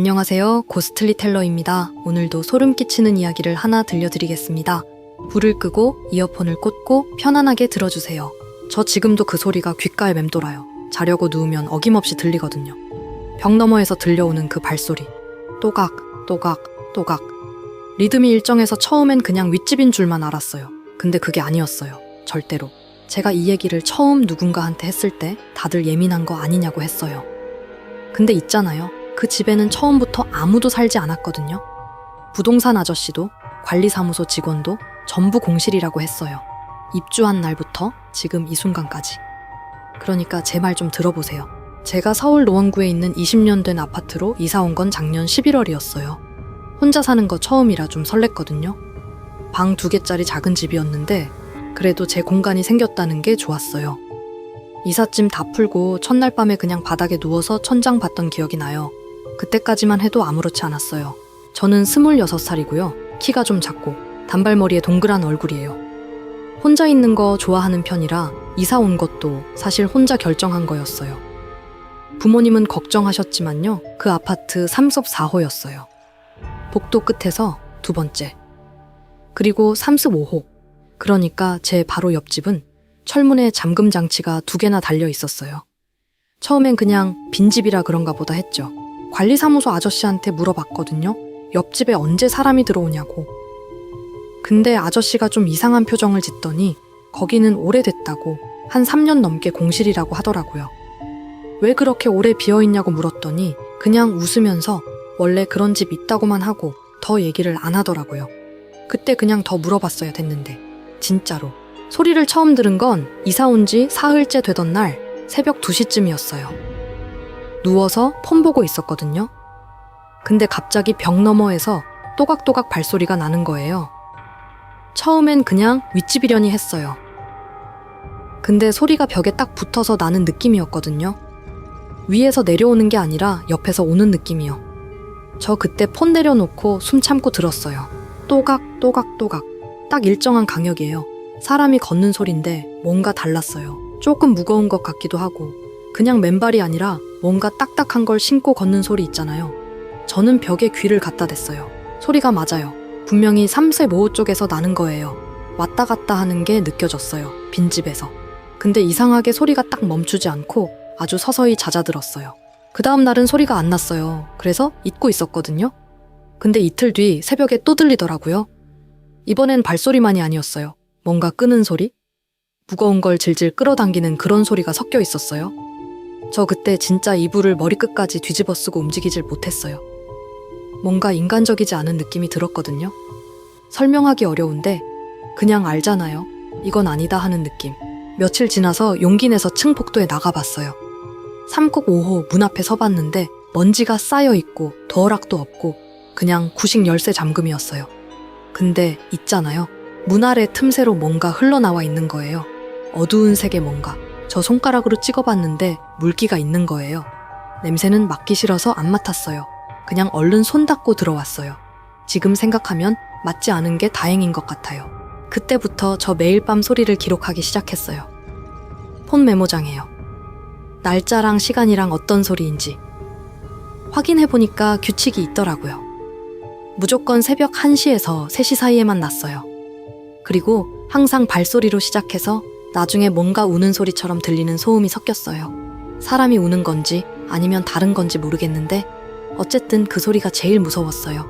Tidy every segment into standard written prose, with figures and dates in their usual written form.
안녕하세요. 고스트리텔러입니다. 오늘도 소름 끼치는 이야기를 하나 들려드리겠습니다. 불을 끄고 이어폰을 꽂고 편안하게 들어주세요. 저 지금도 그 소리가 귓가에 맴돌아요. 자려고 누우면 어김없이 들리거든요. 벽 너머에서 들려오는 그 발소리. 또각, 또각, 또각. 리듬이 일정해서 처음엔 그냥 윗집인 줄만 알았어요. 근데 그게 아니었어요. 절대로. 제가 이 얘기를 처음 누군가한테 했을 때 다들 예민한 거 아니냐고 했어요. 근데 있잖아요. 그 집에는 처음부터 아무도 살지 않았거든요. 부동산 아저씨도 관리사무소 직원도 전부 공실이라고 했어요. 입주한 날부터 지금 이 순간까지. 그러니까 제 말 좀 들어보세요. 제가 서울 노원구에 있는 20년 된 아파트로 이사 온 건 작년 11월이었어요. 혼자 사는 거 처음이라 좀 설렜거든요. 방 2개짜리 작은 집이었는데 그래도 제 공간이 생겼다는 게 좋았어요. 이삿짐 다 풀고 첫날 밤에 그냥 바닥에 누워서 천장 봤던 기억이 나요. 그때까지만 해도 아무렇지 않았어요. 저는 26살이고요. 키가 좀 작고 단발머리에 동그란 얼굴이에요. 혼자 있는 거 좋아하는 편이라 이사 온 것도 사실 혼자 결정한 거였어요. 부모님은 걱정하셨지만요. 그 아파트 3섭 4호였어요. 복도 끝에서 2번째. 그리고 3습 5호. 그러니까 제 바로 옆집은 철문에 잠금 장치가 2개나 달려 있었어요. 처음엔 그냥 빈집이라 그런가 보다 했죠. 관리사무소 아저씨한테 물어봤거든요. 옆집에 언제 사람이 들어오냐고. 근데 아저씨가 좀 이상한 표정을 짓더니 거기는 오래됐다고 한 3년 넘게 공실이라고 하더라고요. 왜 그렇게 오래 비어있냐고 물었더니 그냥 웃으면서 원래 그런 집 있다고만 하고 더 얘기를 안 하더라고요. 그때 그냥 더 물어봤어야 됐는데 진짜로. 소리를 처음 들은 건 이사 온 지 사흘째 되던 날 새벽 2시쯤이었어요. 누워서 폰 보고 있었거든요. 근데 갑자기 벽 너머에서 또각또각 발소리가 나는 거예요. 처음엔 그냥 윗집이려니 했어요. 근데 소리가 벽에 딱 붙어서 나는 느낌이었거든요. 위에서 내려오는 게 아니라 옆에서 오는 느낌이요. 저 그때 폰 내려놓고 숨 참고 들었어요. 또각, 또각, 또각. 딱 일정한 강역이에요. 사람이 걷는 소린데 뭔가 달랐어요. 조금 무거운 것 같기도 하고 그냥 맨발이 아니라 뭔가 딱딱한 걸 신고 걷는 소리 있잖아요. 저는 벽에 귀를 갖다 댔어요. 소리가 맞아요. 분명히 3세 5호 쪽에서 나는 거예요. 왔다 갔다 하는 게 느껴졌어요. 빈집에서. 근데 이상하게 소리가 딱 멈추지 않고 아주 서서히 잦아들었어요. 그 다음 날은 소리가 안 났어요. 그래서 잊고 있었거든요. 근데 이틀 뒤 새벽에 또 들리더라고요. 이번엔 발소리만이 아니었어요. 뭔가 끄는 소리? 무거운 걸 질질 끌어당기는 그런 소리가 섞여 있었어요. 저 그때 진짜 이불을 머리끝까지 뒤집어 쓰고 움직이질 못했어요. 뭔가 인간적이지 않은 느낌이 들었거든요. 설명하기 어려운데 그냥 알잖아요. 이건 아니다 하는 느낌. 며칠 지나서 용기 내서 층복도에 나가봤어요. 3곡 5호 문 앞에 서봤는데 먼지가 쌓여있고 더락도 없고 그냥 구식 열쇠 잠금이었어요. 근데 있잖아요. 문 아래 틈새로 뭔가 흘러나와 있는 거예요. 어두운 색의 뭔가. 저 손가락으로 찍어봤는데 물기가 있는 거예요. 냄새는 맡기 싫어서 안 맡았어요. 그냥 얼른 손 닦고 들어왔어요. 지금 생각하면 맞지 않은 게 다행인 것 같아요. 그때부터 저 매일 밤 소리를 기록하기 시작했어요. 폰 메모장에요. 날짜랑 시간이랑 어떤 소리인지. 확인해보니까 규칙이 있더라고요. 무조건 새벽 1시에서 3시 사이에만 났어요. 그리고 항상 발소리로 시작해서 나중에 뭔가 우는 소리처럼 들리는 소음이 섞였어요. 사람이 우는 건지 아니면 다른 건지 모르겠는데 어쨌든 그 소리가 제일 무서웠어요.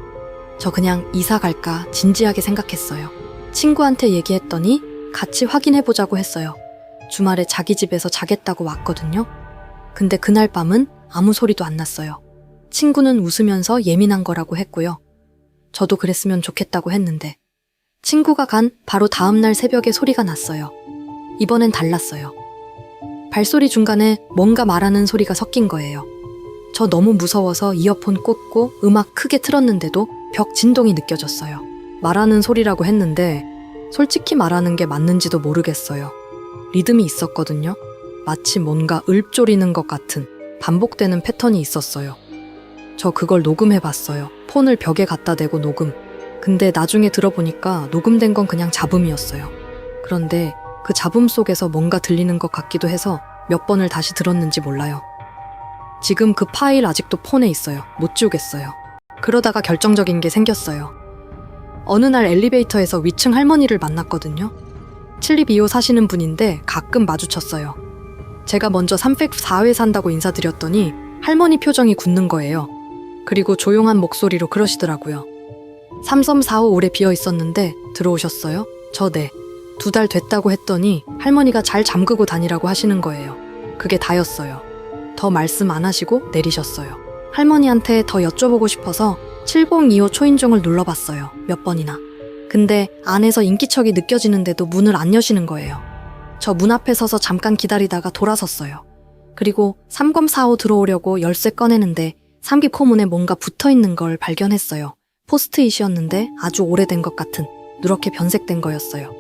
저 그냥 이사 갈까 진지하게 생각했어요. 친구한테 얘기했더니 같이 확인해보자고 했어요. 주말에 자기 집에서 자겠다고 왔거든요. 근데 그날 밤은 아무 소리도 안 났어요. 친구는 웃으면서 예민한 거라고 했고요. 저도 그랬으면 좋겠다고 했는데 친구가 간 바로 다음날 새벽에 소리가 났어요. 이번엔 달랐어요. 발소리 중간에 뭔가 말하는 소리가 섞인 거예요. 저 너무 무서워서 이어폰 꽂고 음악 크게 틀었는데도 벽 진동이 느껴졌어요. 말하는 소리라고 했는데 솔직히 말하는 게 맞는지도 모르겠어요. 리듬이 있었거든요. 마치 뭔가 읊조리는 것 같은 반복되는 패턴이 있었어요. 저 그걸 녹음해봤어요. 폰을 벽에 갖다 대고 녹음. 근데 나중에 들어보니까 녹음된 건 그냥 잡음이었어요. 그런데 그 잡음 속에서 뭔가 들리는 것 같기도 해서 몇 번을 다시 들었는지 몰라요. 지금 그 파일 아직도 폰에 있어요. 못 지우겠어요. 그러다가 결정적인 게 생겼어요. 어느 날 엘리베이터에서 위층 할머니를 만났거든요. 72호 사시는 분인데 가끔 마주쳤어요. 제가 먼저 304회 산다고 인사드렸더니 할머니 표정이 굳는 거예요. 그리고 조용한 목소리로 그러시더라고요. 3345 오래 비어 있었는데 들어오셨어요? 저 네. 2달 됐다고 했더니 할머니가 잘 잠그고 다니라고 하시는 거예요. 그게 다였어요. 더 말씀 안 하시고 내리셨어요. 할머니한테 더 여쭤보고 싶어서 7025 초인종을 눌러봤어요. 몇 번이나. 근데 안에서 인기척이 느껴지는데도 문을 안 여시는 거예요. 저 문 앞에 서서 잠깐 기다리다가 돌아섰어요. 그리고 3045 들어오려고 열쇠 꺼내는데 삼기 코문에 뭔가 붙어있는 걸 발견했어요. 포스트잇이었는데 아주 오래된 것 같은 누렇게 변색된 거였어요.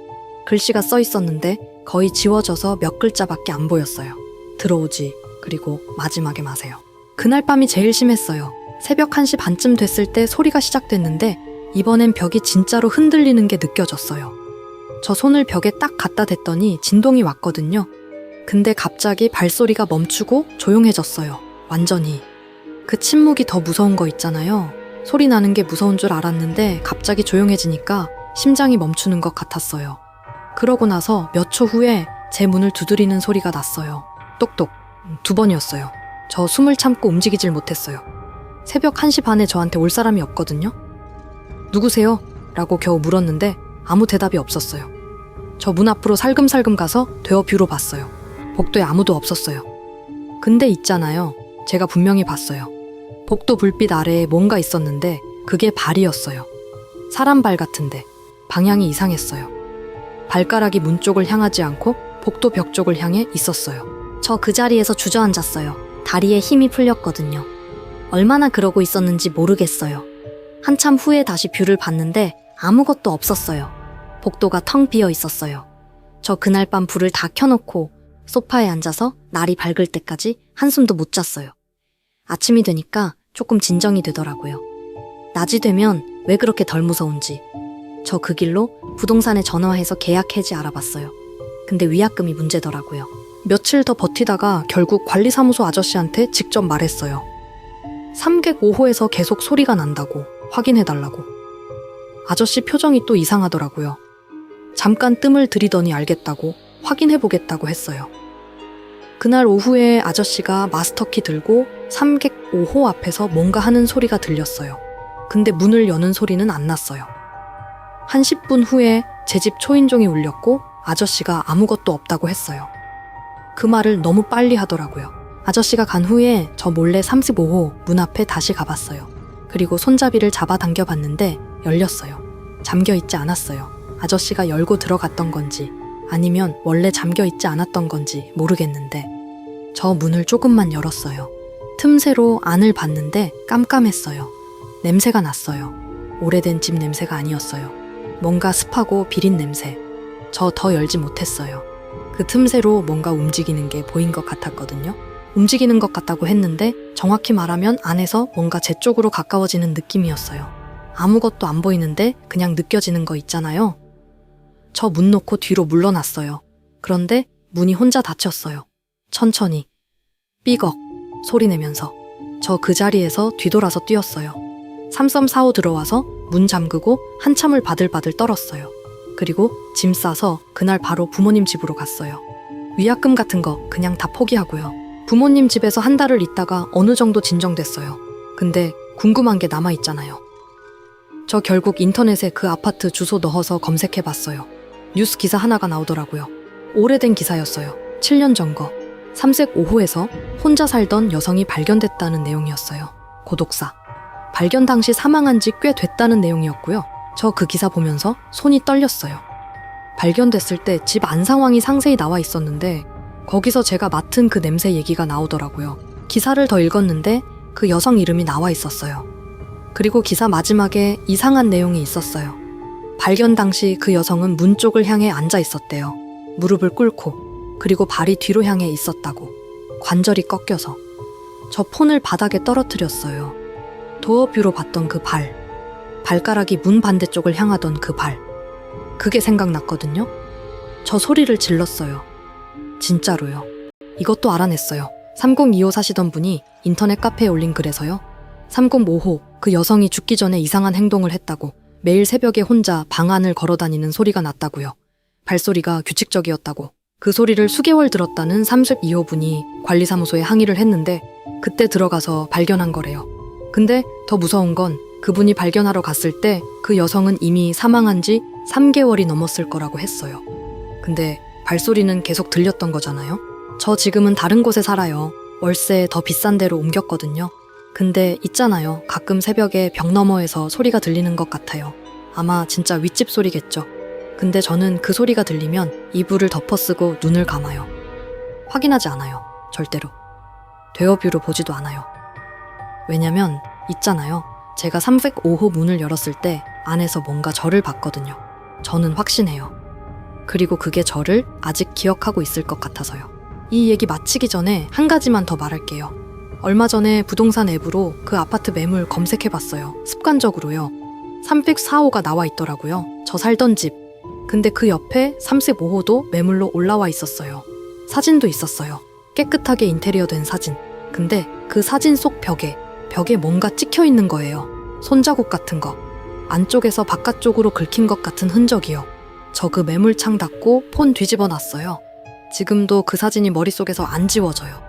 글씨가 써 있었는데 거의 지워져서 몇 글자밖에 안 보였어요. 들어오지, 그리고 마지막에 마세요. 그날 밤이 제일 심했어요. 새벽 1시 반쯤 됐을 때 소리가 시작됐는데 이번엔 벽이 진짜로 흔들리는 게 느껴졌어요. 저 손을 벽에 딱 갖다 댔더니 진동이 왔거든요. 근데 갑자기 발소리가 멈추고 조용해졌어요. 완전히. 그 침묵이 더 무서운 거 있잖아요. 소리 나는 게 무서운 줄 알았는데 갑자기 조용해지니까 심장이 멈추는 것 같았어요. 그러고 나서 몇 초 후에 제 문을 두드리는 소리가 났어요. 똑똑. 2번이었어요. 저 숨을 참고 움직이질 못했어요. 새벽 1시 반에 저한테 올 사람이 없거든요. 누구세요? 라고 겨우 물었는데 아무 대답이 없었어요. 저 문 앞으로 살금살금 가서 대어 뷰로 봤어요. 복도에 아무도 없었어요. 근데 있잖아요. 제가 분명히 봤어요. 복도 불빛 아래에 뭔가 있었는데 그게 발이었어요. 사람 발 같은데 방향이 이상했어요. 발가락이 문 쪽을 향하지 않고 복도 벽 쪽을 향해 있었어요. 저 그 자리에서 주저앉았어요. 다리에 힘이 풀렸거든요. 얼마나 그러고 있었는지 모르겠어요. 한참 후에 다시 뷰를 봤는데 아무것도 없었어요. 복도가 텅 비어 있었어요. 저 그날 밤 불을 다 켜놓고 소파에 앉아서 날이 밝을 때까지 한숨도 못 잤어요. 아침이 되니까 조금 진정이 되더라고요. 낮이 되면 왜 그렇게 덜 무서운지. 저 그 길로 부동산에 전화해서 계약 해지 알아봤어요. 근데 위약금이 문제더라고요. 며칠 더 버티다가 결국 관리사무소 아저씨한테 직접 말했어요. 305호에서 계속 소리가 난다고 확인해달라고. 아저씨 표정이 또 이상하더라고요. 잠깐 뜸을 들이더니 알겠다고 확인해보겠다고 했어요. 그날 오후에 아저씨가 마스터키 들고 305호 앞에서 뭔가 하는 소리가 들렸어요. 근데 문을 여는 소리는 안 났어요. 한 10분 후에 제 집 초인종이 울렸고 아저씨가 아무것도 없다고 했어요. 그 말을 너무 빨리 하더라고요. 아저씨가 간 후에 저 몰래 35호 문 앞에 다시 가봤어요. 그리고 손잡이를 잡아당겨 봤는데 열렸어요. 잠겨있지 않았어요. 아저씨가 열고 들어갔던 건지 아니면 원래 잠겨있지 않았던 건지 모르겠는데 저 문을 조금만 열었어요. 틈새로 안을 봤는데 깜깜했어요. 냄새가 났어요. 오래된 집 냄새가 아니었어요. 뭔가 습하고 비린 냄새. 저 더 열지 못했어요. 그 틈새로 뭔가 움직이는 게 보인 것 같았거든요. 움직이는 것 같다고 했는데 정확히 말하면 안에서 뭔가 제 쪽으로 가까워지는 느낌이었어요. 아무것도 안 보이는데 그냥 느껴지는 거 있잖아요. 저 문 놓고 뒤로 물러났어요. 그런데 문이 혼자 닫혔어요. 천천히. 삐걱 소리 내면서. 저 그 자리에서 뒤돌아서 뛰었어요. 3345 들어와서 문 잠그고 한참을 바들바들 떨었어요. 그리고 짐 싸서 그날 바로 부모님 집으로 갔어요. 위약금 같은 거 그냥 다 포기하고요. 부모님 집에서 한 달을 있다가 어느 정도 진정됐어요. 근데 궁금한 게 남아있잖아요. 저 결국 인터넷에 그 아파트 주소 넣어서 검색해봤어요. 뉴스 기사 하나가 나오더라고요. 오래된 기사였어요. 7년 전 거. 305호에서 혼자 살던 여성이 발견됐다는 내용이었어요. 고독사. 발견 당시 사망한 지 꽤 됐다는 내용이었고요. 저 그 기사 보면서 손이 떨렸어요. 발견됐을 때 집 안 상황이 상세히 나와 있었는데 거기서 제가 맡은 그 냄새 얘기가 나오더라고요. 기사를 더 읽었는데 그 여성 이름이 나와 있었어요. 그리고 기사 마지막에 이상한 내용이 있었어요. 발견 당시 그 여성은 문 쪽을 향해 앉아 있었대요. 무릎을 꿇고. 그리고 발이 뒤로 향해 있었다고. 관절이 꺾여서. 저 폰을 바닥에 떨어뜨렸어요. 도어뷰로 봤던 그 발. 발가락이 문 반대쪽을 향하던 그 발. 그게 생각났거든요. 저 소리를 질렀어요. 진짜로요. 이것도 알아냈어요. 3025 사시던 분이 인터넷 카페에 올린 글에서요. 3055, 그 여성이 죽기 전에 이상한 행동을 했다고 매일 새벽에 혼자 방 안을 걸어다니는 소리가 났다고요. 발소리가 규칙적이었다고. 그 소리를 수개월 들었다는 32호 분이 관리사무소에 항의를 했는데 그때 들어가서 발견한 거래요. 근데 더 무서운 건 그분이 발견하러 갔을 때 그 여성은 이미 사망한 지 3개월이 넘었을 거라고 했어요. 근데 발소리는 계속 들렸던 거잖아요. 저 지금은 다른 곳에 살아요. 월세 더 비싼 데로 옮겼거든요. 근데 있잖아요. 가끔 새벽에 벽 너머에서 소리가 들리는 것 같아요. 아마 진짜 윗집 소리겠죠. 근데 저는 그 소리가 들리면 이불을 덮어쓰고 눈을 감아요. 확인하지 않아요. 절대로. 되어뷰로 보지도 않아요. 왜냐면 있잖아요. 제가 305호 문을 열었을 때 안에서 뭔가 저를 봤거든요. 저는 확신해요. 그리고 그게 저를 아직 기억하고 있을 것 같아서요. 이 얘기 마치기 전에 한 가지만 더 말할게요. 얼마 전에 부동산 앱으로 그 아파트 매물 검색해봤어요. 습관적으로요. 304호가 나와 있더라고요. 저 살던 집. 근데 그 옆에 35호도 매물로 올라와 있었어요. 사진도 있었어요. 깨끗하게 인테리어 된 사진. 근데 그 사진 속 벽에 뭔가 찍혀 있는 거예요. 손자국 같은 거. 안쪽에서 바깥쪽으로 긁힌 것 같은 흔적이요. 저 그 매물창 닫고 폰 뒤집어 놨어요. 지금도 그 사진이 머릿속에서 안 지워져요.